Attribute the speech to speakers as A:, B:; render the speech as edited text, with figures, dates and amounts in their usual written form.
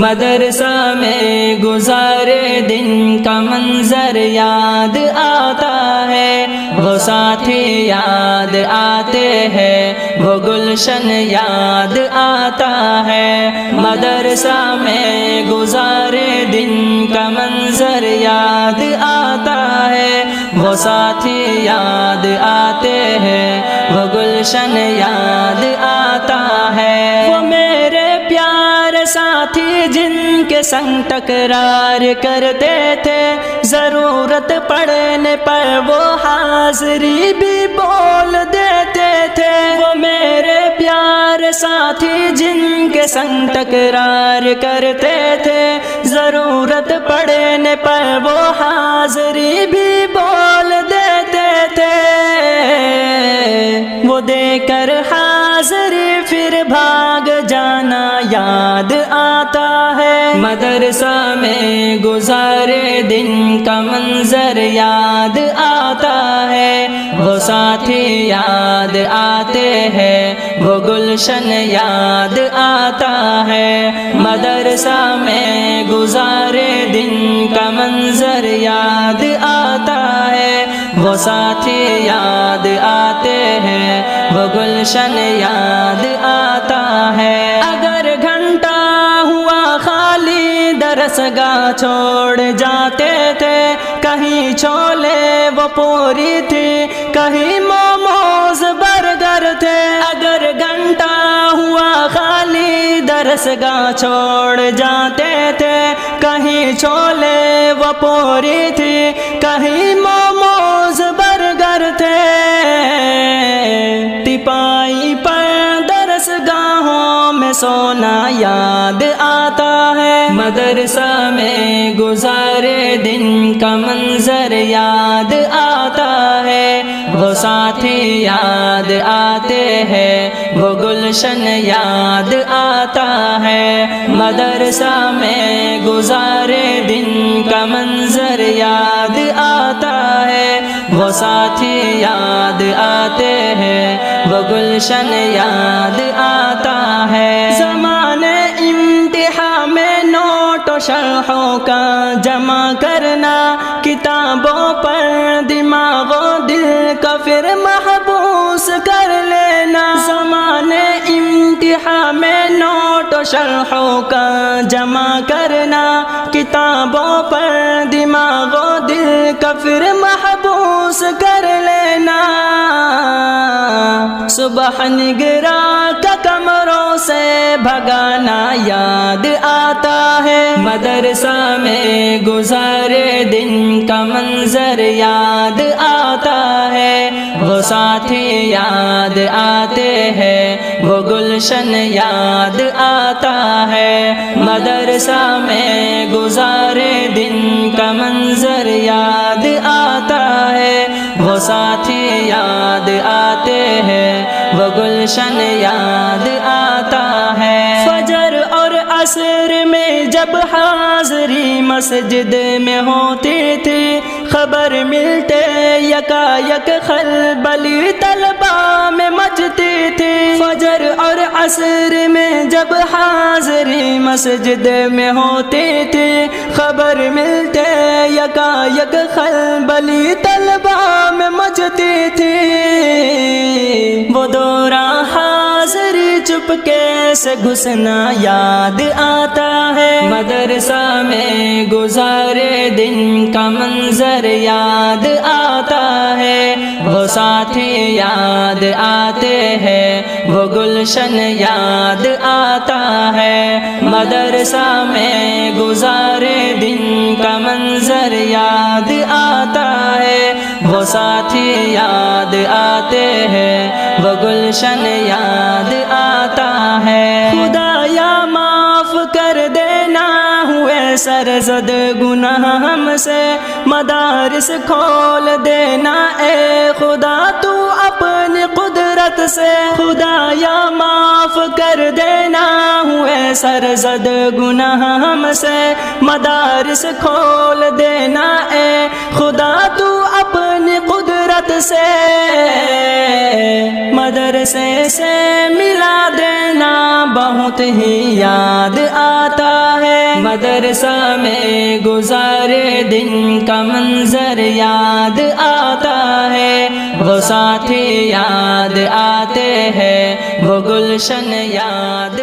A: مدرسہ میں گزارے دن کا منظر یاد آتا ہے، وہ ساتھی یاد آتے ہیں، وہ گلشن یاد آتا ہے۔ مدرسہ میں گزارے دن کا منظر یاد آتا ہے، وہ ساتھی یاد آتے ہیں، وہ گلشن یاد آتا ہے۔ وہ میرے پیارے ساتھی جن کے سنگ تکرار کرتے تھے، ضرورت پڑنے پر وہ حاضری بھی بول دیتے تھے۔ وہ میرے پیارے ساتھی جن کے سنگ تکرار کرتے تھے، ضرورت پڑنے پر وہ حاضری بھی بول دیتے تھے۔ وہ دے کر حاضری پھر بھاگ جانا یاد آتا ہے۔ مدرسہ میں گزارے دن کا منظر یاد آتا ہے، وہ ساتھی یاد آتے ہیں، وہ گلشن یاد آتا ہے۔ مدرسہ میں گزارے دن کا منظر یاد آتا ہے، وہ ساتھی یاد آتے ہیں، وہ گلشن یاد آتا ہے۔ اگر گھنٹہ ہوا خالی درس گاہ چھوڑ جاتے تھے، کہیں چھولے وہ پوری تھی، کہیں موموز برگر تھے۔ اگر گھنٹہ ہوا خالی درس گاہ چھوڑ جاتے تھے، کہیں چھولے وہ پوری تھی، کہیں موموز برگر تھے۔ ٹپائی پر درس گاہوں میں سونا یاد آتا ہے۔ مدرسہ میں گزارے دن کا منظر یاد آتا ہے، وہ ساتھی یاد آتے ہیں، وہ گلشن یاد آتا ہے۔ مدرسہ میں گزارے دن کا منظر یاد آتا ہے، وہ ساتھی یاد آتے ہیں، وہ گلشن یاد آتا ہے۔ زمانے امتحان میں نوٹ و شرحوں کا جمع کرنا، کتابوں پر دماغ و دل کا پھر محبوس کر لینا۔ زمانے امتحان میں نوٹ و شرحوں کا جمع کرنا، کتابوں پر دماغ و دل کا پھر محبوس کر لینا۔ صبح نگراں کا کمروں سے بھگانا یاد آتا ہے۔ مدرسہ میں گزارے دن کا منظر یاد آتا ہے، وہ ساتھی یاد آتے ہیں، وہ گلشن یاد آتا ہے۔ مدرسہ میں گزارے دن کا منظر یاد آتا ہے، وہ ساتھی یاد آتے ہیں، وہ گلشن یاد آتا ہے۔ فجر اور عصر میں جب حاضری مسجد میں ہوتی تھی، خبر ملتے یکایک خلبلی طلبہ میں مچتی تھی۔ فجر اور عصر میں جب حاضری مسجد میں ہوتی تھی، خبر ملتے یکایک خلبلی طلبہ میں مچتی تھی۔ وہ دوران حاضری چپکے سے گھسنا یاد آتا ہے۔ مدرسہ میں گزارے دن کا منظر یاد آتا ہے، وہ ساتھی یاد آتے ہیں، وہ گلشن یاد آتا ہے۔ مدرسہ میں گزارے دن کا منظر یاد آتا ہے، وہ ساتھی یاد آتے ہیں، وہ گلشن یاد آتا ہے۔ خدایا معاف کر دینا ہوئے سرزد گناہ ہم سے، مدارس کھول دینا اے خدا تو اپنی قدرت سے۔ خدایا معاف کر دینا ہوئے سرزد گناہ ہم سے، مدارس کھول دینا اے خدا تو اپنی قدرت سے۔ مدرسے سے ملا دینا بہت ہی یاد آتا ہے۔ مدرسہ میں گزارے دن کا منظر یاد آتا ہے، وہ ساتھی یاد آتے ہیں، وہ گلشن یاد